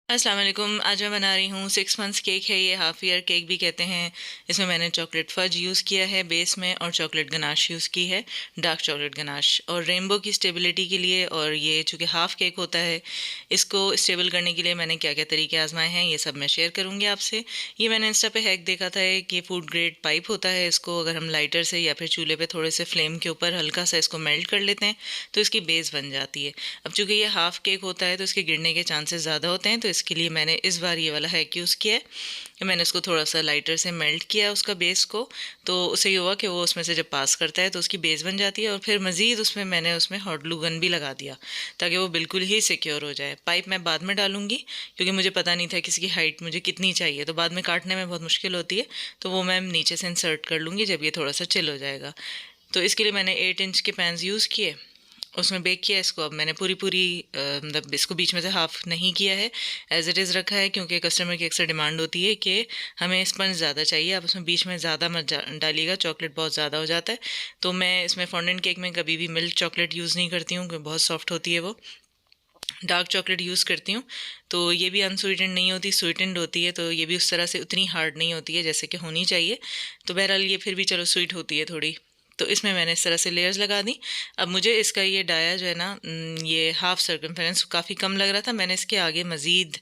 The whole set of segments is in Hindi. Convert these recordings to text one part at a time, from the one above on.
अस्सलाम वालेकुम। आज मैं बना रही हूँ 6 मंथ्स केक है ये, हाफ़ ईयर केक भी कहते हैं। इसमें मैंने चॉकलेट फज यूज़ किया है बेस में और चॉकलेट गनाश यूज़ की है, डार्क चॉकलेट गनाश। और रेनबो की स्टेबिलिटी के लिए और ये चूँकि हाफ़ केक होता है, इसको स्टेबल करने के लिए मैंने क्या क्या तरीके आजमाए हैं ये सब मैं शेयर करूँगी आपसे। ये मैंने इंस्टा पे हैक देखा था कि फूड ग्रेड पाइप होता है, इसको अगर हम लाइटर से या फिर चूल्हे पे थोड़े से फ्लेम के ऊपर हल्का सा इसको मेल्ट कर लेते हैं तो इसकी बेस बन जाती है। अब चूँकि ये हाफ़ केक होता है तो इसके गिरने के चांसेस ज़्यादा होते हैं, तो इसके लिए मैंने इस बार ये वाला हैक यूज़ किया है कि मैंने उसको थोड़ा सा लाइटर से मेल्ट किया उसका बेस को। तो उससे ये हुआ कि वो उसमें से जब पास करता है तो उसकी बेस बन जाती है, और फिर मज़ीद उसमें हॉट ग्लू गन भी लगा दिया ताकि वो बिल्कुल ही सिक्योर हो जाए। पाइप मैं बाद में डालूंगी क्योंकि मुझे पता नहीं था कि इसकी हाइट मुझे कितनी चाहिए, तो बाद में काटने में बहुत मुश्किल होती है, तो वो मैं नीचे से इंसर्ट कर लूँगी जब ये थोड़ा सा चिल हो जाएगा। तो इसके लिए मैंने 8 इंच के पैन्स यूज़ किए, उसमें बेक किया इसको। अब मैंने पूरी पूरी मतलब इसको बीच में से हाफ़ नहीं किया है, एज़ इट इज़ रखा है, क्योंकि कस्टमर की अक्सर डिमांड होती है कि हमें स्पंज ज़्यादा चाहिए, आप उसमें बीच में ज़्यादा मत डालिएगा, चॉकलेट बहुत ज़्यादा हो जाता है। तो मैं इसमें फॉन्डेंट केक में कभी भी मिल्क चॉकलेट यूज़ नहीं करती हूँ क्योंकि बहुत सॉफ्ट होती है वो, डार्क चॉकलेट यूज़ करती हूँ। तो ये भी अनस्वीटेंड नहीं होती, स्वीटेंड होती है, तो ये भी उस तरह से उतनी हार्ड नहीं होती है जैसे कि होनी चाहिए। तो बहरहाल ये फिर भी चलो स्वीट होती है थोड़ी। तो इसमें मैंने इस तरह से लेयर्स लगा दी। अब मुझे इसका ये डाया जो है ना, ये हाफ सर्कमफेरेंस काफ़ी कम लग रहा था, मैंने इसके आगे मज़ीद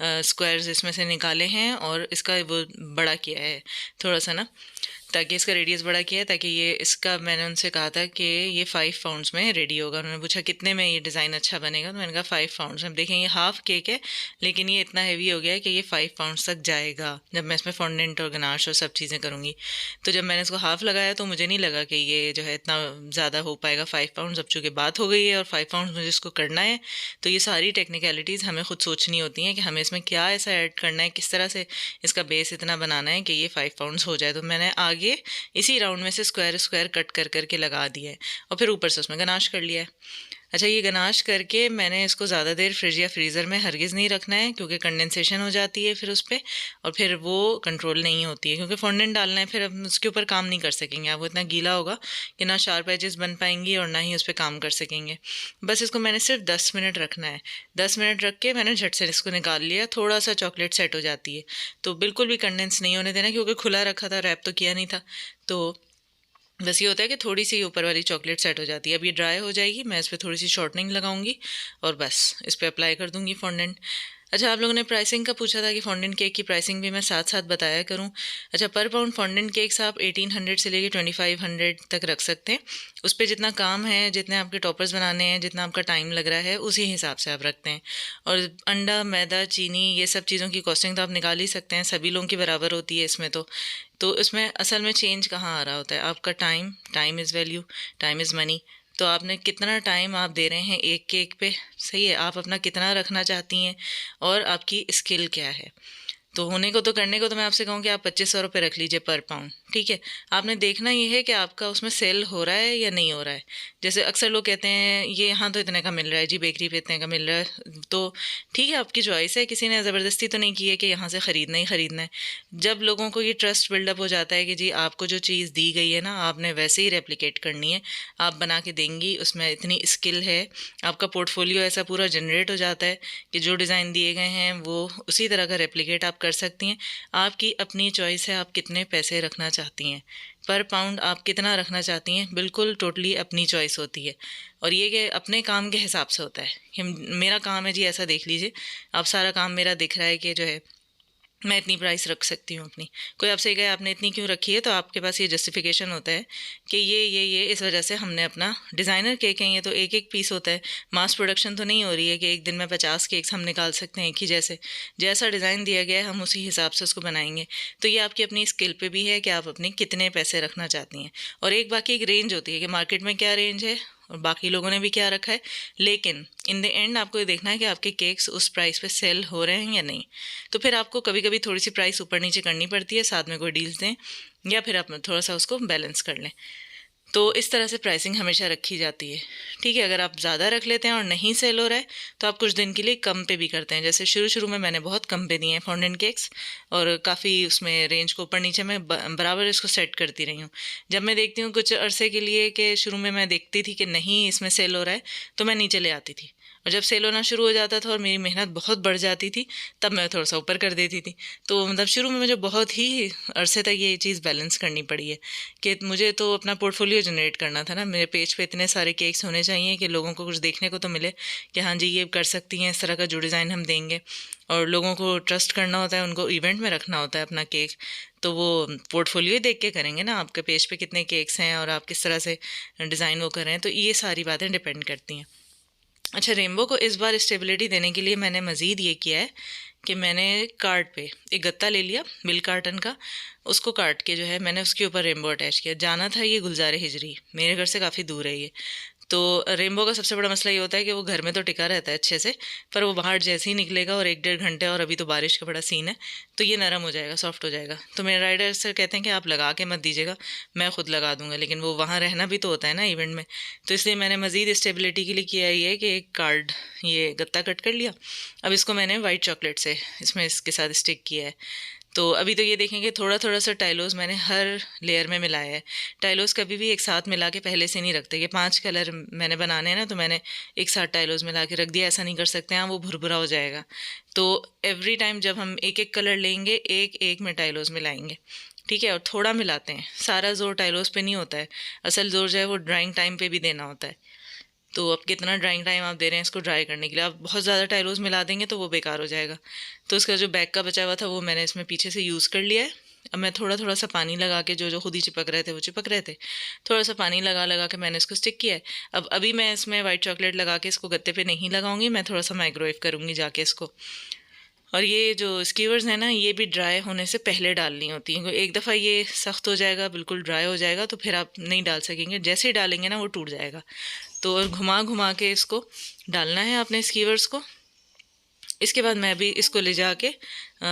स्क्वायर्स इसमें से निकाले हैं और इसका वो बड़ा किया है थोड़ा सा ना, ताकि इसका रेडियस बड़ा किया है, ताकि ये इसका मैंने उनसे कहा था कि ये 5 पाउंड्स में रेडी होगा। उन्होंने पूछा कितने में ये डिज़ाइन अच्छा बनेगा, तो मैंने कहा 5 पाउंड्स में। देखें ये हाफ केक है लेकिन ये इतना हैवी हो गया है कि ये 5 पाउंड्स तक जाएगा जब मैं इसमें फॉन्डेंट और गनाश और सब चीज़ें करूँगी। तो जब मैंने इसको हाफ लगाया तो मुझे नहीं लगा कि ये जो है इतना ज़्यादा हो पाएगा 5 पाउंड्स। अब चूँकि बात हो गई है और 5 पाउंड्स मुझे इसको करना है, तो ये सारी टेक्निकलिटीज़ हमें खुद सोचनी होती हैं कि हमें इसमें क्या ऐसा ऐड करना है, किस तरह से इसका बेस इतना बनाना है कि ये 5 पाउंड्स हो जाए। तो मैंने आगे इसी राउंड में से स्क्वायर स्क्वायर कट कर करके लगा दिया है और फिर ऊपर से उसमें गनाश कर लिया है। अच्छा, ये गनाश करके मैंने इसको ज़्यादा देर फ्रिज या फ्रीज़र में हरगिज़ नहीं रखना है क्योंकि कंडेंसेशन हो जाती है फिर उस पर, और फिर वो कंट्रोल नहीं होती है क्योंकि फॉन्डेंट डालना है, फिर हम उसके ऊपर काम नहीं कर सकेंगे। अब वो इतना गीला होगा कि ना शार्प एजेस बन पाएंगी और ना ही उस पर काम कर सकेंगे। बस इसको मैंने सिर्फ 10 मिनट रखना है। 10 मिनट रख के मैंने झट से इसको निकाल लिया, थोड़ा सा चॉकलेट सेट हो जाती है। तो बिल्कुल भी कंडेंस नहीं होने देना क्योंकि खुला रखा था, रैप तो किया नहीं था। तो बस ये होता है कि थोड़ी सी ऊपर वाली चॉकलेट सेट हो जाती है। अब ये ड्राई हो जाएगी, मैं इस पर थोड़ी सी शॉर्टनिंग लगाऊंगी और बस इस पर अप्लाई कर दूंगी फॉन्डेंट। अच्छा, आप लोगों ने प्राइसिंग का पूछा था कि फॉन्डेंट केक की प्राइसिंग भी मैं साथ साथ बताया करूं। अच्छा, पर पाउंड फॉन्डेंट केक्स आप 1800 से लेके 2500 तक रख सकते हैं। उस पर जितना काम है, जितने आपके टॉपर्स बनाने हैं, जितना आपका टाइम लग रहा है, उसी हिसाब से आप रखते हैं। और अंडा, मैदा, चीनी, ये सब चीज़ों की कॉस्टिंग तो आप निकाल ही सकते हैं, सभी लोगों की बराबर होती है इसमें। तो इसमें असल में चेंज कहाँ आ रहा होता है, आपका time. Time is value, time is money. तो आपने कितना टाइम आप दे रहे हैं एक केक पे, सही है, आप अपना कितना रखना चाहती हैं और आपकी स्किल क्या है। तो होने को तो करने को तो मैं आपसे कहूँ कि आप 2500 रुपये रख लीजिए पर पाउंड, ठीक है। आपने देखना ये है कि आपका उसमें सेल हो रहा है या नहीं हो रहा है। जैसे अक्सर लोग कहते हैं ये यहाँ तो इतने का मिल रहा है जी, बेकरी पे इतने का मिल रहा है, तो ठीक है, आपकी चॉइस है, किसी ने ज़बरदस्ती तो नहीं की है कि यहाँ से ख़रीदना ही ख़रीदना है। जब लोगों को ये ट्रस्ट बिल्डअप हो जाता है कि जी आपको जो चीज़ दी गई है ना, आपने वैसे ही रेप्लिकेट करनी है, आप बना के देंगी, उसमें इतनी स्किल है, आपका पोर्टफोलियो ऐसा पूरा जनरेट हो जाता है कि जो डिज़ाइन दिए गए हैं वो उसी तरह का रेप्लिकेट आप कर सकती हैं। आपकी अपनी चॉइस है, आप कितने पैसे रखना चाहती हैं, पर पाउंड आप कितना रखना चाहती हैं, बिल्कुल टोटली अपनी चॉइस होती है। और ये कि अपने काम के हिसाब से होता है कि मेरा काम है जी ऐसा देख लीजिए, आप सारा काम मेरा दिख रहा है कि जो है मैं इतनी प्राइस रख सकती हूँ अपनी। कोई आपसे कहे आपने इतनी क्यों रखी है, तो आपके पास ये जस्टिफिकेशन होता है कि ये इस वजह से हमने अपना डिज़ाइनर केक है, ये तो एक एक पीस होता है, मास प्रोडक्शन तो नहीं हो रही है कि एक दिन में 50 केक्स हम निकाल सकते हैं एक ही जैसे। जैसा डिज़ाइन दिया गया है हम उसी हिसाब से उसको बनाएंगे। तो ये आपकी अपनी स्किल पे भी है कि आप अपने कितने पैसे रखना चाहती हैं। और एक बाकी एक रेंज होती है कि मार्केट में क्या रेंज है और बाकी लोगों ने भी क्या रखा है, लेकिन इन द एंड आपको ये देखना है कि आपके केक्स उस प्राइस पे सेल हो रहे हैं या नहीं। तो फिर आपको कभी कभी थोड़ी सी प्राइस ऊपर नीचे करनी पड़ती है, साथ में कोई डील्स दें या फिर आप थोड़ा सा उसको बैलेंस कर लें। तो इस तरह से प्राइसिंग हमेशा रखी जाती है, ठीक है। अगर आप ज़्यादा रख लेते हैं और नहीं सेल हो रहा है तो आप कुछ दिन के लिए कम पे भी करते हैं। जैसे शुरू शुरू में मैंने बहुत कम पे दिए हैं फॉन्डेंट केक्स, और काफ़ी उसमें रेंज को ऊपर नीचे मैं बराबर इसको सेट करती रही हूँ। जब मैं देखती हूँ कुछ अरसे के लिए कि शुरू में मैं देखती थी कि नहीं इसमें सेल हो रहा है, तो मैं नीचे ले आती थी और जब सेल होना शुरू हो जाता था और मेरी मेहनत बहुत बढ़ जाती थी, तब मैं थोड़ा सा ऊपर कर देती थी। तो मतलब शुरू में मुझे बहुत ही अरसे तक ये चीज़ बैलेंस करनी पड़ी है कि मुझे तो अपना पोर्टफोलियो जनरेट करना था ना। मेरे पेज पे इतने सारे केक्स होने चाहिए कि लोगों को कुछ देखने को तो मिले कि हाँ जी ये कर सकती हैं, इस तरह का जो डिज़ाइन हम देंगे। और लोगों को ट्रस्ट करना होता है, उनको इवेंट में रखना होता है अपना केक, तो वो पोर्टफोलियो देख के करेंगे ना, आपके पेज पे कितने केक्स हैं और आप किस तरह से डिज़ाइन वो कर रहे हैं, तो ये सारी बातें डिपेंड करती हैं। अच्छा, रेनबो को इस बार स्टेबिलिटी देने के लिए मैंने मज़ीद ये किया है कि मैंने कार्ड पे एक गत्ता ले लिया मिल कार्टन का, उसको काट के जो है मैंने उसके ऊपर रेनबो अटैच किया। जाना था ये गुलजार हिजरी, मेरे घर से काफ़ी दूर है ये। तो रेनबो का सबसे बड़ा मसला ये होता है कि वो घर में तो टिका रहता है अच्छे से, पर वो बाहर जैसे ही निकलेगा और 1-1.5 घंटे, और अभी तो बारिश का बड़ा सीन है, तो ये नरम हो जाएगा, सॉफ्ट हो जाएगा। तो मेरे राइडर सर कहते हैं कि आप लगा के मत दीजिएगा, मैं खुद लगा दूंगा, लेकिन वो वहाँ रहना भी तो होता है ना इवेंट में। तो इसलिए मैंने मज़ीद स्टेबिलिटी के लिए किया ये कि एक कार्ड, ये गत्ता कट कर लिया। अब इसको मैंने वाइट चॉकलेट से इसमें इसके साथ स्टिक किया है। तो अभी तो ये देखेंगे थोड़ा थोड़ा सा टाइलोस मैंने हर लेयर में मिलाया है। टाइलोस कभी भी एक साथ मिला के पहले से नहीं रखते। ये 5 कलर मैंने बनाने हैं ना, तो मैंने एक साथ टाइलोस मिला के रख दिया। ऐसा नहीं कर सकते हैं, वो भुरभुरा हो जाएगा। तो एवरी टाइम जब हम एक एक कलर लेंगे, एक एक में टाइलोस मिलाएंगे, ठीक है, और थोड़ा मिलाते हैं। सारा जोर टाइलोस पे नहीं होता है, असल जोर जो है वो ड्राइंग टाइम पे भी देना होता है। तो अब कितना ड्राइंग टाइम आप दे रहे हैं इसको ड्राई करने के लिए, आप बहुत ज़्यादा टाइलोस मिला देंगे तो वो बेकार हो जाएगा। तो इसका जो बैक का बचा हुआ था वो मैंने इसमें पीछे से यूज़ कर लिया है। अब मैं थोड़ा थोड़ा सा पानी लगा के, जो जो खुद ही चिपक रहे थे वो चिपक रहे थे, थोड़ा सा पानी लगा लगा के मैंने इसको स्टिक किया है। अब अभी मैं इसमें वाइट चॉकलेट लगा के इसको गत्ते पे नहीं लगाऊंगी, मैं थोड़ा सा माइक्रोवेव करूँगी जाके इसको। और ये जो स्कीवर्स हैं ना, ये भी ड्राई होने से पहले डालनी होती हैं। एक दफ़ा ये सख्त हो जाएगा, बिल्कुल ड्राई हो जाएगा, तो फिर आप नहीं डाल सकेंगे। जैसे ही डालेंगे ना वो टूट जाएगा। तो और घुमा घुमा के इसको डालना है अपने स्कीवर्स को। इसके बाद मैं अभी इसको ले जाके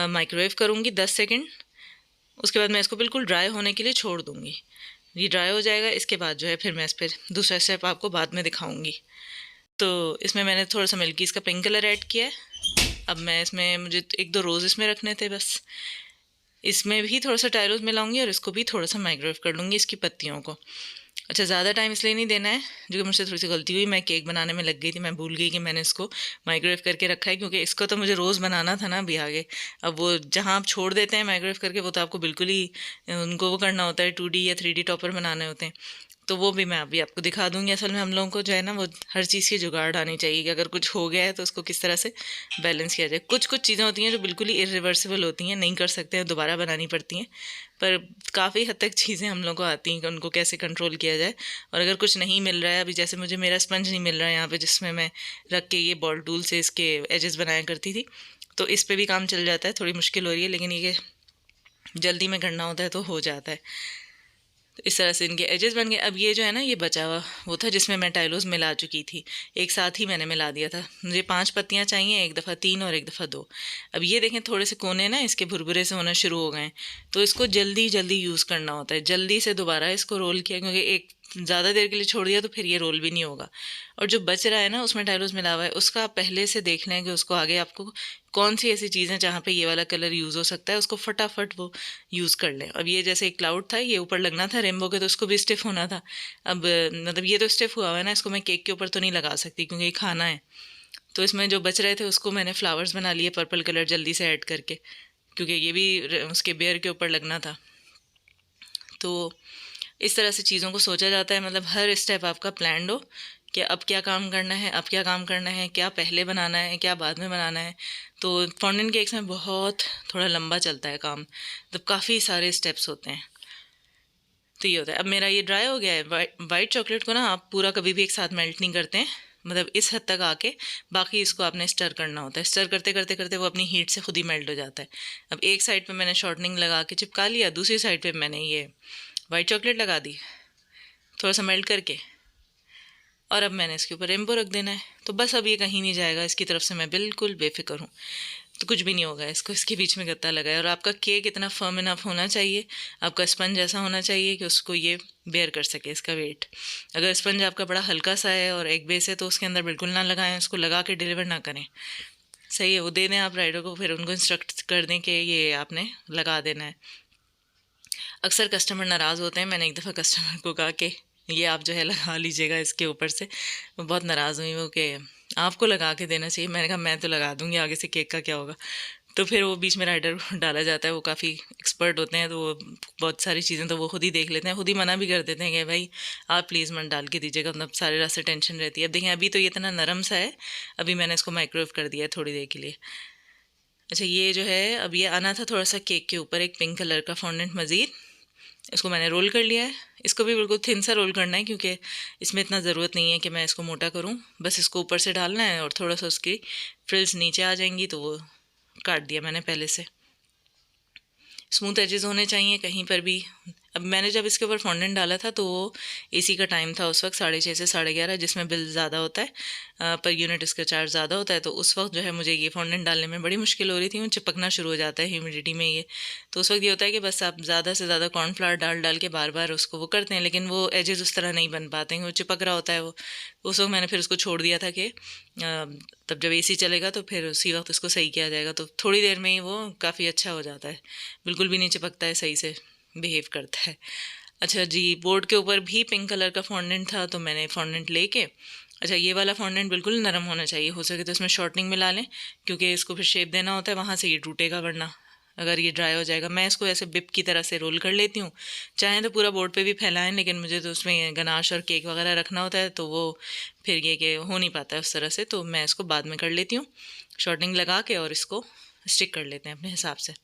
माइक्रोवेव करूँगी 10 सेकेंड। उसके बाद मैं इसको बिल्कुल ड्राई होने के लिए छोड़ दूँगी। ये ड्राई हो जाएगा, इसके बाद जो है फिर मैं इस पर दूसरा स्टेप आपको बाद में दिखाऊँगी। तो इसमें मैंने थोड़ा सा मिल्की इसका पिंक कलर ऐड किया है। अब मैं इसमें, मुझे एक दो रोज़ इसमें रखने थे बस। इसमें भी थोड़ा सा टायरोस मिलाऊंगी और इसको भी थोड़ा सा माइक्रोवेव कर लूँगी, इसकी पत्तियों को। अच्छा, ज़्यादा टाइम इसलिए नहीं देना है, जो कि मुझसे थोड़ी सी गलती हुई, मैं केक बनाने में लग गई थी, मैं भूल गई कि मैंने इसको माइक्रोवेव करके रखा है, क्योंकि इसको तो मुझे रोज़ बनाना था ना अभी आगे। अब वो जहाँ आप छोड़ देते हैं माइक्रोवेव करके, वो तो आपको बिल्कुल ही उनको वो करना होता है, 2D या 3D टॉपर बनाने होते हैं। तो वो भी मैं अभी आपको दिखा दूंगी। असल में हम लोगों को जो है ना, वो हर चीज़ की जुगाड़ आनी चाहिए कि अगर कुछ हो गया है तो उसको किस तरह से बैलेंस किया जाए। कुछ कुछ चीज़ें होती हैं जो बिल्कुल ही इरिवर्सिबल होती हैं, नहीं कर सकते हैं, दोबारा बनानी पड़ती हैं। पर काफ़ी हद तक चीज़ें हम लोग को आती हैं कि उनको कैसे कंट्रोल किया जाए। और अगर कुछ नहीं मिल रहा है, अभी जैसे मुझे मेरा स्पंज नहीं मिल रहा है यहाँ पे, जिसमें मैं रख के ये बॉल टूल से इसके एजेस बनाया करती थी, तो इस पर भी काम चल जाता है। थोड़ी मुश्किल हो रही है, लेकिन ये जल्दी में करना होता है तो हो जाता है। तो इस तरह से इनके एजेस बन गए। अब ये जो है ना, ये बचा हुआ वो था जिसमें मैं टाइलोस मिला चुकी थी, एक साथ ही मैंने मिला दिया था। मुझे 5 पत्तियाँ चाहिए, एक दफ़ा 3 और एक दफ़ा 2। अब ये देखें थोड़े से कोने ना इसके भुरभुरे से होना शुरू हो गए हैं, तो इसको जल्दी जल्दी यूज़ करना होता है। जल्दी से दोबारा इसको रोल किया, क्योंकि एक ज़्यादा देर के लिए छोड़ दिया तो फिर ये रोल भी नहीं होगा। और जो बच रहा है ना, उसमें टाइलोस मिला हुआ है, उसका आप पहले से देख लें कि उसको आगे आपको कौन सी ऐसी चीज़ है जहाँ पे ये वाला कलर यूज़ हो सकता है, उसको फटाफट वो यूज़ कर लें। अब ये जैसे एक क्लाउड था, ये ऊपर लगना था रेनबो के, तो उसको भी स्टिफ होना था। अब मतलब ये तो स्टिफ हुआ हुआ है ना, इसको मैं केक के ऊपर तो नहीं लगा सकती क्योंकि ये खाना है। तो इसमें जो बच रहे थे उसको मैंने फ्लावर्स बना लिए पर्पल कलर जल्दी से ऐड करके, क्योंकि ये भी उसके बेयर के ऊपर लगना था। तो इस तरह से चीज़ों को सोचा जाता है, मतलब हर स्टेप आपका प्लान्ड हो कि अब क्या काम करना है, अब क्या काम करना है, क्या पहले बनाना है, क्या बाद में बनाना है। तो फॉन्डेंट केक्स में बहुत थोड़ा लंबा चलता है काम, मतलब काफ़ी सारे स्टेप्स होते हैं। तो ये होता है। अब मेरा ये ड्राई हो गया है। वाइट चॉकलेट को ना आप पूरा कभी भी एक साथ मेल्ट नहीं करते हैं, मतलब इस हद तक आके, बाकी इसको आपने स्टर करना होता है। स्टर करते करते करते वो अपनी हीट से खुद ही मेल्ट हो जाता है। अब एक साइड पे मैंने शॉर्टनिंग लगा के चिपका लिया, दूसरी साइड पे मैंने ये वाइट चॉकलेट लगा दी थोड़ा सा मेल्ट करके, और अब मैंने इसके ऊपर रेनबो रख देना है। तो बस अब ये कहीं नहीं जाएगा, इसकी तरफ से मैं बिल्कुल बेफिक्र हूँ। तो कुछ भी नहीं होगा इसको, इसके बीच में गत्ता लगा है। और आपका केक इतना फर्म इनफ होना चाहिए, आपका स्पंज ऐसा होना चाहिए कि उसको ये बेयर कर सके इसका वेट। अगर स्पंज आपका बड़ा हल्का सा है और एक बेस है, तो उसके अंदर बिल्कुल ना लगाएं, उसको लगा के डिलीवर ना करें। सही है, वो दे दें आप राइडर को, फिर उनको इंस्ट्रक्ट कर दें कि ये आपने लगा देना है। अक्सर कस्टमर नाराज़ होते हैं। मैंने एक दफ़ा कस्टमर को कहा कि ये आप जो है लगा लीजिएगा इसके ऊपर से। वो बहुत नाराज़ हुई वो कि आपको लगा के देना चाहिए। मैंने कहा मैं तो लगा दूंगी, आगे से केक का क्या होगा। तो फिर वो बीच में राइडर डाला जाता है, वो काफ़ी एक्सपर्ट होते हैं, तो वो बहुत सारी चीज़ें तो वो खुद ही देख लेते हैं, खुद ही मना भी कर देते हैं कि भाई आप प्लीज़ मत डाल के दीजिएगा, मतलब सारे रास्ते टेंशन रहती है। अब देखिए अभी तो ये इतना नरम सा है, अभी मैंने इसको माइक्रोवेव कर दिया है थोड़ी देर के लिए। अच्छा ये जो है, अब ये आना था थोड़ा सा केक के ऊपर एक पिंक कलर का फॉन्डेंट मज़ीद, इसको मैंने रोल कर लिया है। इसको भी बिल्कुल थिन सा रोल करना है, क्योंकि इसमें इतना ज़रूरत नहीं है कि मैं इसको मोटा करूँ, बस इसको ऊपर से डालना है और थोड़ा सा उसकी फ्रिल्स नीचे आ जाएंगी, तो वो काट दिया मैंने पहले से। स्मूथ एजेस होने चाहिए कहीं पर भी। अब मैंने जब इसके ऊपर फॉन्डेंट डाला था तो वो एसी का टाइम था उस वक्त, 6:30 से 11:30, जिसमें बिल ज़्यादा होता है, पर यूनिट इसका चार्ज ज़्यादा होता है। तो उस वक्त जो है मुझे ये फॉन्डेंट डालने में बड़ी मुश्किल हो रही थी, वो चिपकना शुरू हो जाता है ह्यूमिडिटी में ये। तो उस वक्त ये होता है कि बस आप ज़्यादा से ज़्यादा कॉर्नफ्लावर डाल डाल के बार बार उसको वो करते हैं, लेकिन वो एजेस उस तरह नहीं बन पाते हैं, वो चिपक रहा होता है वो। उस वक्त मैंने फिर उसको छोड़ दिया था कि तब जब एसी चलेगा तो फिर उसी वक्त उसको सही किया जाएगा, तो थोड़ी देर में ही वो काफ़ी अच्छा हो जाता है, बिल्कुल भी नहीं चिपकता है, सही से बिहेव करता है। अच्छा जी, बोर्ड के ऊपर भी पिंक कलर का फॉन्डेंट था, तो मैंने फॉन्डेंट लेके, अच्छा ये वाला फॉन्डेंट बिल्कुल नरम होना चाहिए, हो सके तो इसमें शॉर्टनिंग मिला लें, क्योंकि इसको फिर शेप देना होता है, वहाँ से ये टूटेगा वरना अगर ये ड्राई हो जाएगा। मैं इसको ऐसे बिप की तरह से रोल कर लेती हूँ, चाहें तो पूरा बोर्ड पे भी फैलाएं, लेकिन मुझे तो उसमें गनाश और केक वगैरह रखना होता है, तो वो फिर ये कि हो नहीं पाता है उस तरह से, तो मैं इसको बाद में कर लेती हूँ शॉर्टनिंग लगा के, और इसको स्टिक कर लेते हैं अपने हिसाब से।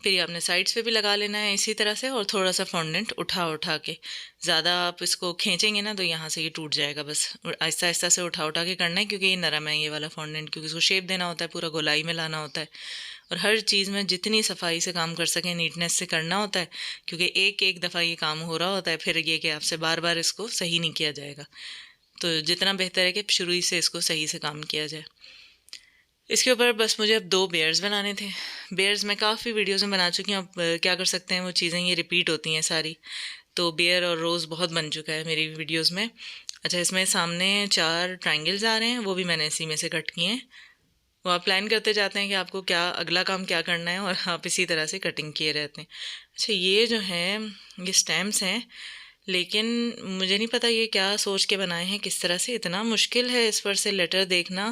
फिर ये आपने साइड्स पे भी लगा लेना है इसी तरह से, और थोड़ा सा फॉन्डेंट उठा उठा के, ज़्यादा आप इसको खींचेंगे ना तो यहाँ से ये टूट जाएगा, बस आहिस्ता आहिस्ता से उठा उठा के करना है, क्योंकि ये नरम है ये वाला फॉन्डेंट, क्योंकि इसको शेप देना होता है, पूरा गोलाई में लाना होता है, और हर चीज़ में जितनी सफाई से काम कर सकें, नीटनेस से करना होता है, क्योंकि एक एक दफ़ा ये काम हो रहा होता है, फिर ये कि आपसे बार बार इसको सही नहीं किया जाएगा। तो जितना बेहतर है कि शुरू ही से इसको सही से काम किया जाए। इसके ऊपर बस मुझे अब 2 बेयर्स बनाने थे। बेयर्स मैं काफ़ी वीडियोज़ में बना चुकी हूँ, अब क्या कर सकते हैं, वो चीज़ें ये रिपीट होती हैं सारी। तो बेयर और रोज़ बहुत बन चुका है मेरी वीडियोज़ में। अच्छा इसमें सामने 4 ट्रायंगल्स आ रहे हैं, वो भी मैंने इसी में से कट किए हैं। वो आप प्लान करते जाते हैं कि आपको क्या अगला काम क्या करना है, और आप इसी तरह से कटिंग किए रहते हैं। अच्छा ये जो है, ये स्टैम्प्स हैं, लेकिन मुझे नहीं पता ये क्या सोच के बनाए हैं, किस तरह से, इतना मुश्किल है इस पर से लेटर देखना।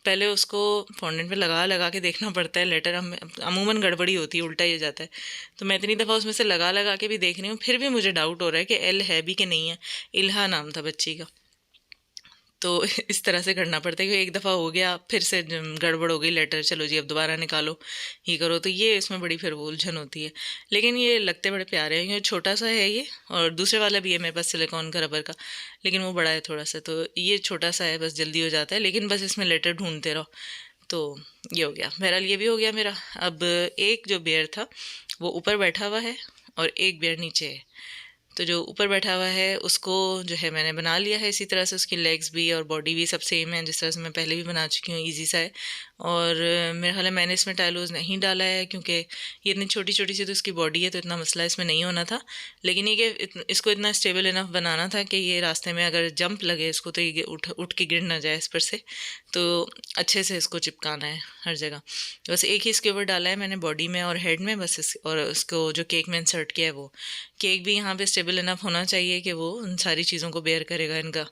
पहले उसको फॉन्डेंट पे लगा लगा के देखना पड़ता है, लेटर हम अमूमन गड़बड़ी होती है, उल्टा ही हो जाता है। तो मैं इतनी दफ़ा उसमें से लगा लगा के भी देख रही हूँ, फिर भी मुझे डाउट हो रहा है कि एल है भी कि नहीं है। इल्हा नाम था बच्ची का। तो इस तरह से करना पड़ता है कि एक दफ़ा हो गया, फिर से गड़बड़ हो गई लेटर, चलो जी अब दोबारा निकालो, ये करो, तो ये इसमें बड़ी फिर वो उलझन होती है। लेकिन ये लगते बड़े प्यारे हैं, ये छोटा सा है ये, और दूसरे वाला भी है मेरे पास सिलिकॉन का रबर का, लेकिन वो बड़ा है थोड़ा सा, तो ये छोटा सा है, बस जल्दी हो जाता है, लेकिन बस इसमें लेटर ढूंढते रहो। तो ये हो गया, बहरहाल ये भी हो गया मेरा। अब एक जो बेयर था वो ऊपर बैठा हुआ है, और एक बेयर नीचे है। तो जो ऊपर बैठा हुआ है उसको जो है मैंने बना लिया है इसी तरह से, उसकी लेग्स भी और बॉडी भी सब सेम है, जिस तरह से मैं पहले भी बना चुकी हूँ, इजी सा है। और मेरा ख्याल है मैंने इसमें टाइलोज नहीं डाला है, क्योंकि ये इतनी छोटी छोटी सी तो इसकी बॉडी है, तो इतना मसला इसमें नहीं होना था। लेकिन ये कि इसको इतना स्टेबल इनफ बनाना था कि ये रास्ते में अगर जंप लगे इसको, तो ये उठ उठ के गिर ना जाए इस पर से, तो अच्छे से इसको चिपकाना है हर जगह। बस एक ही इसके ऊपर डाला है मैंने, बॉडी में और हेड में, बस और उसको जो केक में इंसर्ट किया है वो केक भी यहाँ पे स्टेबल इनफ होना चाहिए कि वो उन सारी चीज़ों को बेयर करेगा, इनका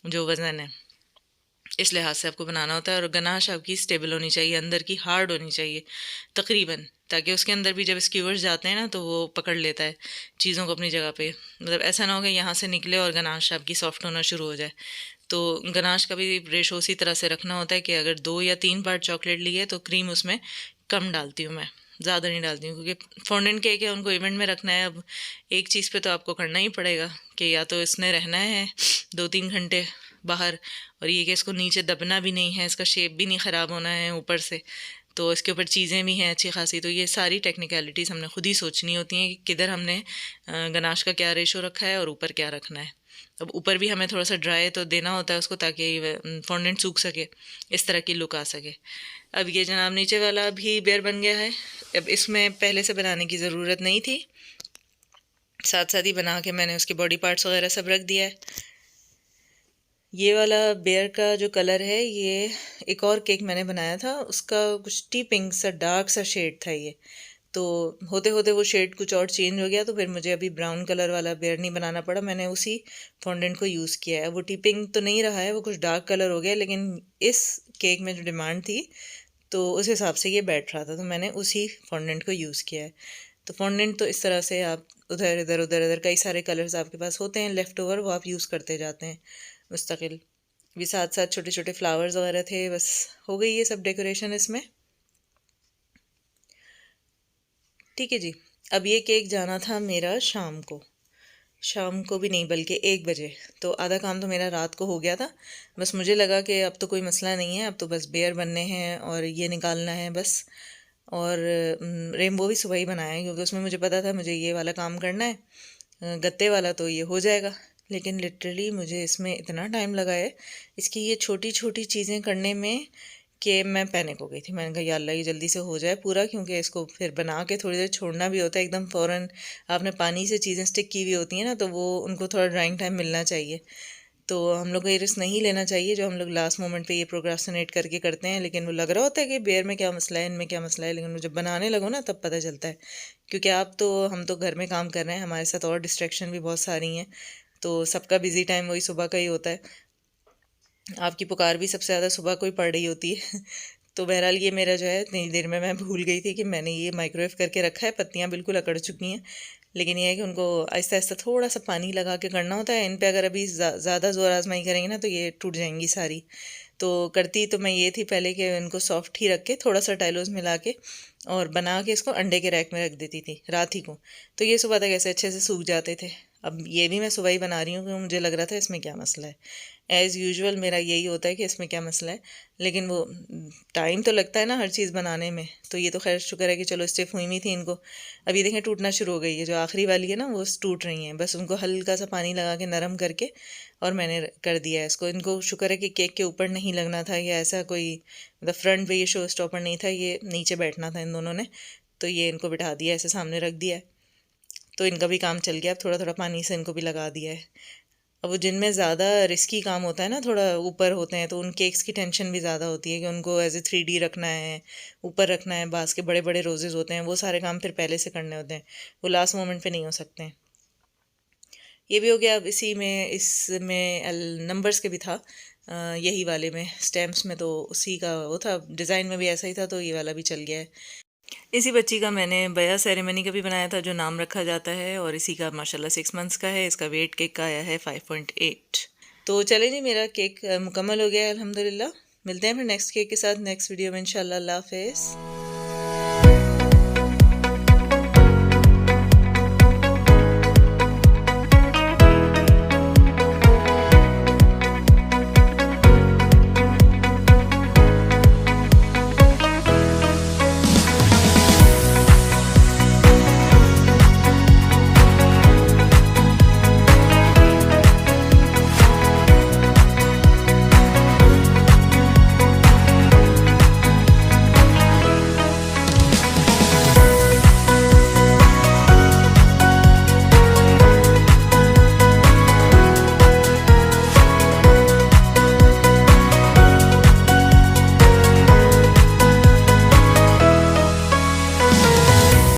जो वज़न है, इस लिहाज से आपको बनाना होता है। और गनाश आपकी स्टेबल होनी चाहिए, अंदर की हार्ड होनी चाहिए तकरीबन, ताकि उसके अंदर भी जब स्क्यूवर्स जाते हैं ना तो वो पकड़ लेता है चीज़ों को अपनी जगह पे, मतलब ऐसा ना हो कि यहाँ से निकले और गनाश आपकी सॉफ्ट होना शुरू हो जाए। तो गनाश का भी रेशो उसी तरह से रखना होता है कि अगर 2 या 3 पार्ट चॉकलेट ली है तो क्रीम उसमें कम डालती हूँ मैं, ज़्यादा नहीं डालती हूँ, क्योंकि फॉन्डेंट केक है, उनको इवेंट में रखना है। अब एक चीज़ पे तो आपको करना ही पड़ेगा कि या तो इसने रहना है 2-3 घंटे बाहर, और ये कि इसको नीचे दबना भी नहीं है, इसका शेप भी नहीं ख़राब होना है ऊपर से, तो इसके ऊपर चीज़ें भी हैं अच्छी खासी। तो ये सारी टेक्निकलिटीज़ हमने खुद ही सोचनी होती हैं कि किधर हमने गनाश का क्या रेशो रखा है और ऊपर क्या रखना है। अब ऊपर भी हमें थोड़ा सा ड्राई तो देना होता है उसको, ताकि फॉन्डेंट सूख सके, इस तरह की लुक आ सके। अब ये जनाब नीचे वाला भी बेयर बन गया है। अब इसमें पहले से बनाने की ज़रूरत नहीं थी, साथ साथ ही बना के मैंने उसके बॉडी पार्ट्स वगैरह सब रख दिया है। ये वाला बेयर का जो कलर है, ये एक और केक मैंने बनाया था उसका कुछ टी पिंक सा डार्क सा शेड था ये, तो होते होते वो शेड कुछ और चेंज हो गया, तो फिर मुझे अभी ब्राउन कलर वाला बेयर नहीं बनाना पड़ा, मैंने उसी फॉन्डेंट को यूज़ किया है। वो टिपिंग तो नहीं रहा है, वो कुछ डार्क कलर हो गया, लेकिन इस केक में जो डिमांड थी तो उस हिसाब से ये बैठ रहा था, तो मैंने उसी फॉन्डेंट को यूज़ किया है। तो फॉन्डेंट तो इस तरह से आप उधर इधर कई सारे कलर्स आपके पास होते हैं लेफ़्ट ओवर, वो आप यूज़ करते जाते हैं मुस्तकिल। भी साथ साथ छोटे छोटे फ्लावर्स वगैरह थे, बस हो गई ये सब डेकोरेशन इसमें। ठीक है जी। अब ये केक जाना था मेरा शाम को भी नहीं बल्कि 1 बजे। तो आधा काम तो मेरा रात को हो गया था। बस मुझे लगा कि अब तो कोई मसला नहीं है, अब तो बस बेयर बनने हैं और ये निकालना है बस। और रेनबो भी सुबह ही बनाया है, क्योंकि उसमें मुझे पता था मुझे ये वाला काम करना है। गत्ते वाला तो ये हो जाएगा, लेकिन लिटरली मुझे इसमें इतना टाइम लगा है इसकी ये छोटी छोटी चीज़ें करने में कि मैं पैनिक हो गई थी। मैंने कहा या अल्लाह ये जल्दी से हो जाए पूरा, क्योंकि इसको फिर बना के थोड़ी देर छोड़ना भी होता है। एकदम फ़ौरन आपने पानी से चीज़ें स्टिक की हुई होती हैं ना, तो वो उनको थोड़ा ड्राइंग टाइम मिलना चाहिए। तो हम लोग को ये रिस्क नहीं लेना चाहिए जो हम लोग लास्ट मोमेंट पे ये प्रोक्रास्टिनेट करके करते हैं। लेकिन वो लग रहा होता है कि बेयर में क्या मसला है, इनमें क्या मसला है, लेकिन वो जब बनाने लगो ना तब पता चलता है। क्योंकि हम तो घर में काम कर रहे हैं, हमारे साथ और डिस्ट्रैक्शन भी बहुत सारी हैं। तो सबका बिज़ी टाइम वही सुबह का ही होता है। आपकी पुकार भी सबसे ज़्यादा सुबह को ही पड़ रही होती है। तो बहरहाल ये मेरा जो है इतनी देर में मैं भूल गई थी कि मैंने ये माइक्रोवेव करके रखा है। पत्तियाँ बिल्कुल अकड़ चुकी हैं, लेकिन ये है कि उनको आहिस्ता आहिस्ता थोड़ा सा पानी लगा के करना होता है। इन पे अगर अभी ज़्यादा ज़ोर आजमाई करेंगे ना तो ये टूट जाएंगी सारी। तो करती तो मैं ये थी पहले कि इनको सॉफ्ट ही रख के थोड़ा सा टाइलोस मिला के और बना के इसको अंडे के रैक में रख देती थी रात ही को। तो ये सुबह तक ऐसे अच्छे से सूख जाते थे। अब ये भी मैं सुबह ही बना रही हूँ, क्योंकि मुझे लग रहा था इसमें क्या मसला है। एज़ यूजुअल मेरा यही होता है कि इसमें क्या मसला है, लेकिन वो टाइम तो लगता है ना हर चीज़ बनाने में। तो ये तो खैर शुक्र है कि चलो स्टिफ हुई हुई थी इनको। अब ये देखें टूटना शुरू हो गई है, जो आखिरी वाली है ना वो टूट रही हैं। बस उनको हल्का सा पानी लगा के नरम करके और मैंने कर दिया है इसको। इनको शुक्र है कि केक के ऊपर नहीं लगना था, या ऐसा कोई मतलब फ्रंट पे ये शो स्टॉपर नहीं था, ये नीचे बैठना था इन दोनों ने। तो ये इनको बिठा दिया, ऐसे सामने रख दिया है। तो इनका भी काम चल गया। अब थोड़ा थोड़ा पानी से इनको भी लगा दिया है। अब वो जिनमें ज़्यादा रिस्की काम होता है ना, थोड़ा ऊपर होते हैं, तो उन केक्स की टेंशन भी ज़्यादा होती है कि उनको एज ए 3D रखना है, ऊपर रखना है, बास के बड़े बड़े रोजेज़ होते हैं, वो सारे काम फिर पहले से करने होते हैं, वो लास्ट मोमेंट पे नहीं हो सकते हैं। ये भी हो गया। अब इसी में इसमें नंबर्स के भी था, यही वाले में स्टैम्प्स में तो उसी का वो था, डिज़ाइन में भी ऐसा ही था, तो ये वाला भी चल गया है। इसी बच्ची का मैंने बया सेरेमनी का भी बनाया था, जो नाम रखा जाता है, और इसी का माशाल्लाह 6 मंथ्स का है। इसका वेट केक का आया है 5.8। तो चले जी, मेरा केक मुकम्मल हो गया है अल्हम्दुलिल्लाह। मिलते हैं फिर नेक्स्ट केक के साथ नेक्स्ट वीडियो में इंशाल्लाह। अल्लाह हाफ़िज़।